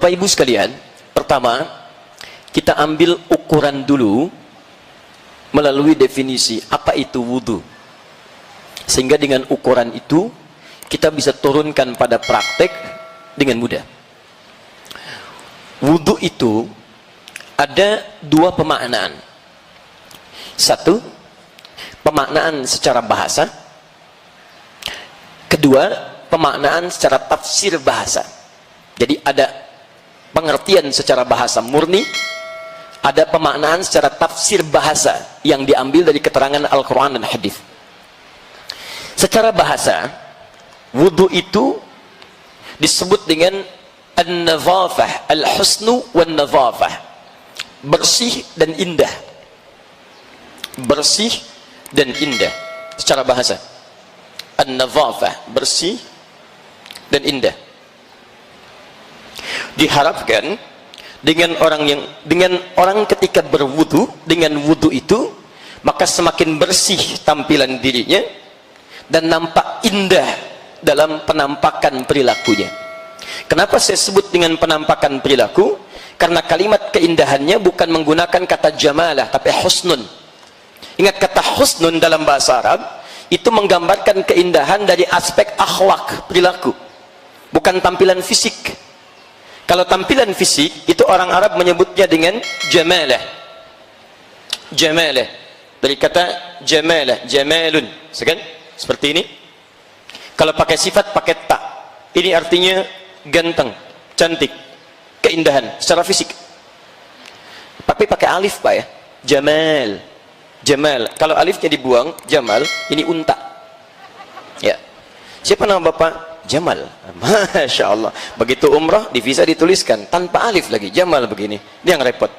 Bapak Ibu sekalian, pertama kita ambil ukuran dulu melalui definisi apa itu wudu, sehingga dengan ukuran itu kita bisa turunkan pada praktek dengan mudah. Wudu itu ada dua pemaknaan. Satu, pemaknaan secara bahasa. Kedua, pemaknaan secara tafsir bahasa. Jadi ada pengertian secara bahasa murni, ada pemaknaan secara tafsir bahasa yang diambil dari keterangan Al-Quran dan Hadis. Secara bahasa, wudu itu disebut dengan an-nadhafah, al-husnu wan-nadhafah, bersih dan indah. Bersih dan indah secara bahasa. An-nadhafah, bersih dan indah. Diharapkan dengan orang ketika berwudu, dengan wudu itu maka semakin bersih tampilan dirinya dan nampak indah dalam penampakan perilakunya. Kenapa saya sebut dengan penampakan perilaku? Karena kalimat keindahannya bukan menggunakan kata jamalah tapi husnun. Ingat, kata husnun dalam bahasa Arab itu menggambarkan keindahan dari aspek akhlak, perilaku, bukan tampilan fisik. Kalau tampilan fisik itu orang Arab menyebutnya dengan jamalah. Jamalah dari kata jamalah, jamalun, seperti ini. Kalau pakai sifat pakai ta, ini artinya ganteng, cantik, keindahan secara fisik. Tapi pakai alif Pak ya, jamal, jamal. Kalau alifnya dibuang, jamal, ini unta. Ya, siapa nama Bapak? Jamal. Masya Allah. Begitu umrah di visa dituliskan tanpa alif lagi, Jamal begini. Dia yang repot.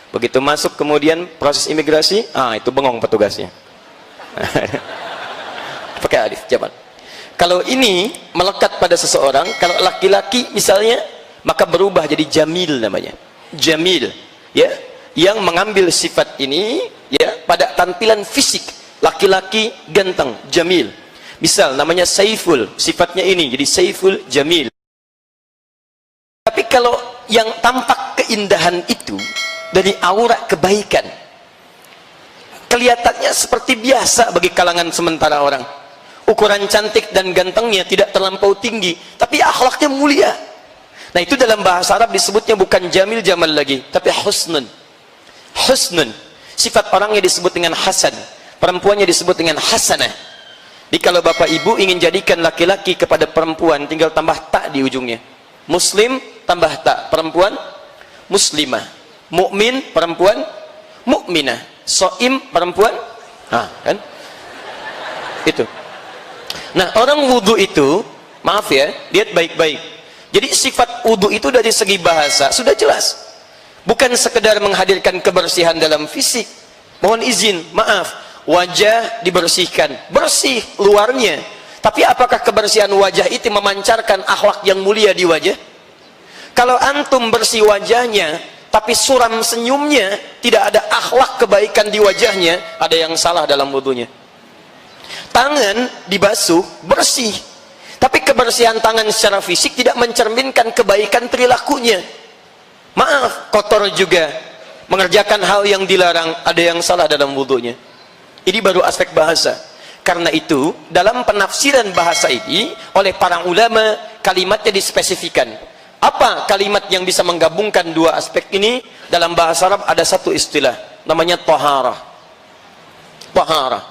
Begitu masuk kemudian proses imigrasi, itu bengong petugasnya. Pakai alif, Jamal. Kalau ini melekat pada seseorang, kalau laki-laki misalnya, maka berubah jadi Jamil namanya. Jamil, ya, yang mengambil sifat ini, ya, pada tampilan fisik. Laki-laki ganteng, Jamil. Misal namanya Saiful, sifatnya ini jadi Saiful Jamil. Tapi kalau yang tampak keindahan itu dari aura kebaikan, kelihatannya seperti biasa bagi kalangan sementara orang. Ukuran cantik dan gantengnya tidak terlampau tinggi, tapi akhlaknya mulia. Nah, itu dalam bahasa Arab disebutnya bukan jamil jamal lagi, tapi husnun. Husnun. Sifat orangnya disebut dengan hasan, perempuannya disebut dengan hasanah. Jadi kalau Bapak Ibu ingin jadikan laki-laki kepada perempuan, tinggal tambah tak di ujungnya. Muslim tambah tak, perempuan muslimah. Mukmin perempuan mukminah. Shaim perempuan, kan? Itu. Nah, orang wudu itu, maaf ya, lihat baik-baik. Jadi sifat wudu itu dari segi bahasa sudah jelas. Bukan sekedar menghadirkan kebersihan dalam fisik. Mohon izin, maaf. Wajah dibersihkan, bersih luarnya, tapi apakah kebersihan wajah itu memancarkan akhlak yang mulia di wajah? Kalau antum bersih wajahnya tapi suram senyumnya, tidak ada akhlak kebaikan di wajahnya, ada yang salah dalam wudunya. Tangan dibasuh, bersih, tapi kebersihan tangan secara fisik tidak mencerminkan kebaikan perilakunya. Maaf, kotor juga, mengerjakan hal yang dilarang, ada yang salah dalam wudunya. Ini baru aspek bahasa. Karena itu dalam penafsiran bahasa ini oleh para ulama, kalimatnya dispesifikan. Apa kalimat yang bisa menggabungkan dua aspek ini? Dalam bahasa Arab ada satu istilah, namanya taharah. Taharah.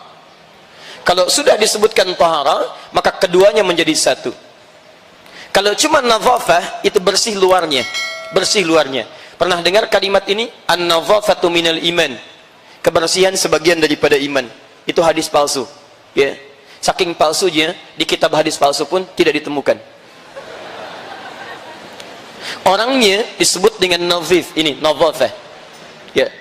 Kalau sudah disebutkan taharah, maka keduanya menjadi satu. Kalau cuma nadhafah, itu bersih luarnya, bersih luarnya. Pernah dengar kalimat ini? An-nadhafatu minal iman. Kebersihan sebagian daripada iman. Itu hadis palsu, ya. Saking palsunya di kitab hadis palsu pun tidak ditemukan. Orangnya disebut dengan nadhif, ini nadhafah, ya.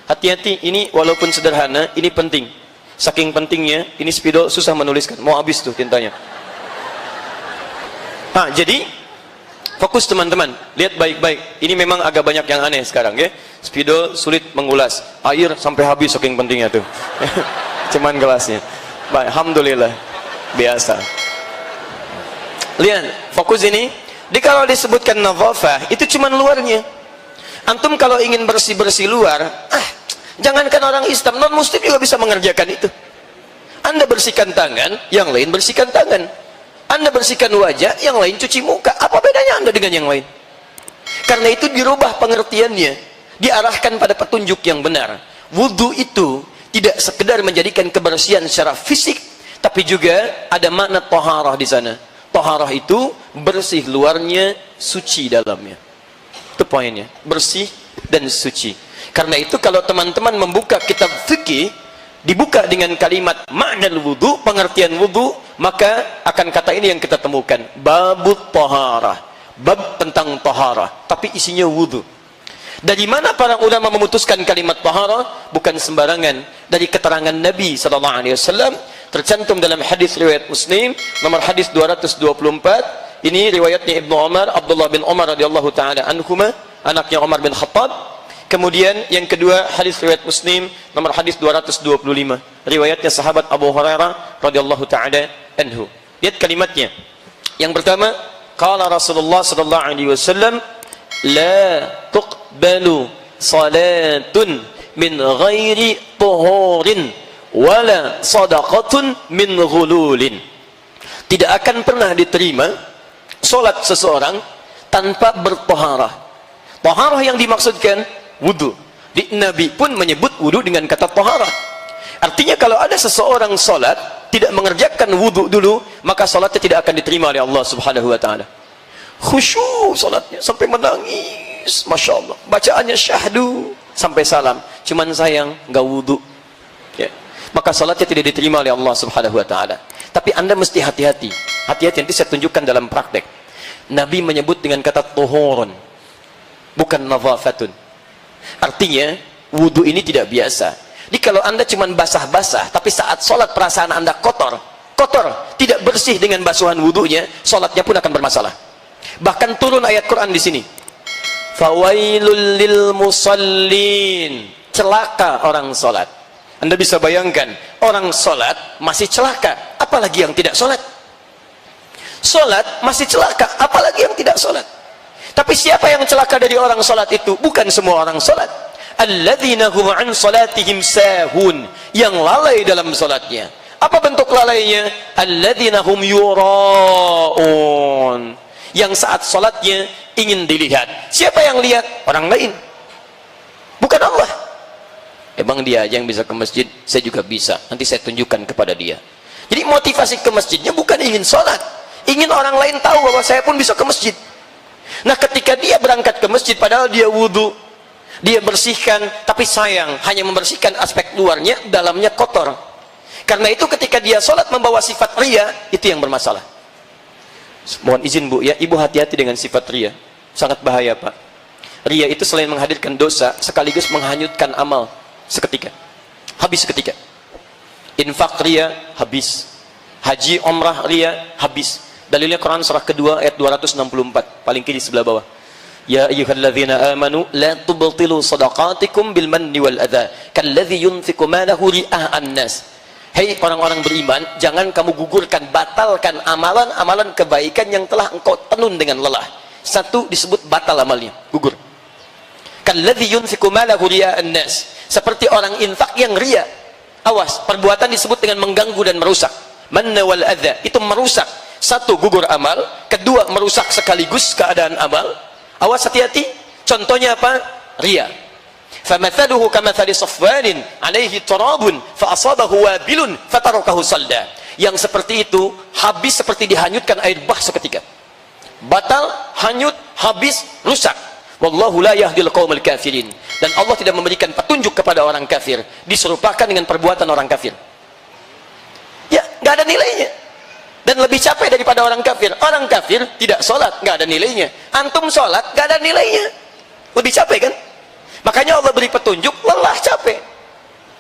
Hati-hati, ini walaupun sederhana, ini penting. Saking pentingnya, ini spidol susah menuliskan, mau habis tuh tintanya. Jadi fokus teman-teman, lihat baik-baik. Ini memang agak banyak yang aneh sekarang, ya. Spidol sulit mengulas, air sampai habis saking pentingnya tuh. Cuman gelasnya. Baik, alhamdulillah, biasa. Lihat, fokus ini. kalau disebutkan nadhafah itu cuma luarnya. Antum kalau ingin bersih-bersih luar, jangankan orang Islam, non muslim juga bisa mengerjakan itu. Anda bersihkan tangan, yang lain bersihkan tangan. Anda bersihkan wajah, yang lain cuci muka. Apa bedanya Anda dengan yang lain? Karena itu dirubah pengertiannya, diarahkan pada petunjuk yang benar. Wudu itu tidak sekedar menjadikan kebersihan secara fisik, tapi juga ada makna taharah di sana. Taharah itu bersih luarnya, suci dalamnya. Itu poinnya, bersih dan suci. Karena itu kalau teman-teman membuka kitab fikih, dibuka dengan kalimat ma'nal wudu, pengertian wudu, maka akan kata ini yang kita temukan, babut taharah, bab tentang taharah, tapi isinya wudu. Dari mana para ulama memutuskan kalimat taharah? Bukan sembarangan, dari keterangan Nabi SAW, tercantum dalam hadis riwayat Muslim nomor hadis 224. Ini riwayatnya Ibnu Umar, Abdullah bin Umar radhiyallahu taala anhuma, anaknya Umar bin Khattab. Kemudian yang kedua hadis riwayat Muslim nomor hadis 225, riwayatnya sahabat Abu Hurairah radhiyallahu taala anhu. Lihat kalimatnya. Yang pertama, qala Rasulullah sallallahu alaihi wasallam, la tuqbalu salatun min ghairi tuhurin wala sadaqatun min ghululin. Tidak akan pernah diterima solat seseorang tanpa bertaharah. Taharah yang dimaksudkan wudu. Nabi pun menyebut wudu dengan kata taharah. Artinya kalau ada seseorang solat tidak mengerjakan wudu dulu, maka solatnya tidak akan diterima oleh Allah Subhanahu wa taala. Khusyuk solatnya sampai menangis, masya Allah. Bacaannya syahdu sampai salam. Cuman sayang nggak wudu. Ya. Maka solatnya tidak diterima oleh Allah Subhanahu wa taala. Tapi Anda mesti hati-hati. Hati-hati, nanti saya tunjukkan dalam praktek. Nabi menyebut dengan kata tuhurun, bukan nadhafatun. Artinya wudu ini tidak biasa. Jadi kalau Anda cuma basah-basah, tapi saat sholat perasaan Anda kotor, tidak bersih dengan basuhan wudunya, sholatnya pun akan bermasalah. Bahkan turun ayat Quran di sini. Fawailul lil musallin. Celaka orang sholat. Anda bisa bayangkan, orang sholat masih celaka, apalagi yang tidak sholat. Sholat masih celaka, apalagi yang tidak sholat. Tapi siapa yang celaka dari orang sholat itu? Bukan semua orang sholat. Alladzina hum an sholatihim sahun, yang lalai dalam sholatnya. Apa bentuk lalainya? Alladzina hum yura'un, yang saat sholatnya ingin dilihat. Siapa yang lihat? Orang lain, bukan Allah. Emang dia aja yang bisa ke masjid, saya juga bisa. Nanti saya tunjukkan kepada dia. Jadi motivasi ke masjidnya bukan ingin sholat, ingin orang lain tahu bahwa saya pun bisa ke masjid. Nah ketika dia berangkat ke masjid, padahal dia wudhu, dia bersihkan, tapi sayang hanya membersihkan aspek luarnya, dalamnya kotor. Karena itu ketika dia sholat membawa sifat riya, itu yang bermasalah. Mohon izin Bu ya, Ibu hati-hati dengan sifat riya, sangat bahaya Pak. Riya itu selain menghadirkan dosa, sekaligus menghanyutkan amal seketika, habis seketika. Infak riya, habis. Haji, umrah riya, habis. Dalilnya Quran surah kedua ayat 264, paling kiri sebelah bawah. Ya ayyuhalladzina amanu la tubtilu shadaqatikum bil manni wal adza kalladzi yunfiqu malahu ria'an nas. Hei orang-orang beriman, jangan kamu gugurkan, batalkan amalan-amalan kebaikan yang telah engkau tenun dengan lelah. Satu disebut batal amalnya, gugur. Kalladzi yunfiqu malahu ria'an nas, seperti orang infak yang riya. Awas, perbuatan disebut dengan mengganggu dan merusak. Manna wal adza, itu merusak. Satu, gugur amal. Kedua, merusak sekaligus keadaan amal. Awas, hati-hati. Contohnya apa? Riya. Famathaluhu kamathali safwanin alaihi turabun fa asabahu wabilun fatarakahu salda. Yang seperti itu habis seperti dihanyutkan air bah seketika. Batal, hanyut, habis, rusak. Wallahu la yahdil qaumil kafirin. Dan Allah tidak memberikan petunjuk kepada orang kafir. Diserupakan dengan perbuatan orang kafir. Ya, nggak ada nilainya. Dan lebih capek daripada orang kafir. Orang kafir tidak sholat, nggak ada nilainya. Antum sholat, nggak ada nilainya. Lebih capek kan? Makanya Allah beri petunjuk, lelah, capek.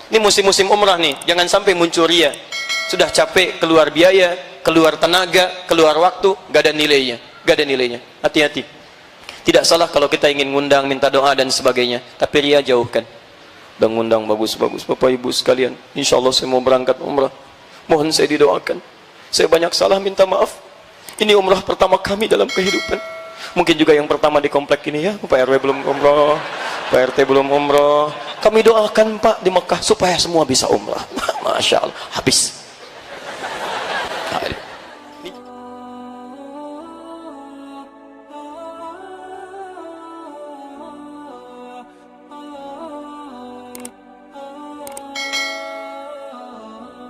Ini musim-musim umrah nih, jangan sampai muncul riya. Sudah capek, keluar biaya, keluar tenaga, keluar waktu, nggak ada nilainya. Nggak ada nilainya. Hati-hati. Tidak salah kalau kita ingin ngundang, minta doa dan sebagainya. Tapi riya jauhkan. Dan ngundang bagus-bagus, Bapak Ibu sekalian. Insya Allah saya mau berangkat umrah. Mohon saya didoakan. Saya banyak salah, minta maaf. Ini umrah pertama kami dalam kehidupan. Mungkin juga yang pertama di komplek ini ya, Pak RW belum umroh, Pak RT belum umroh. Kami doakan Pak di Mekah supaya semua bisa umrah. Masya Allah, habis.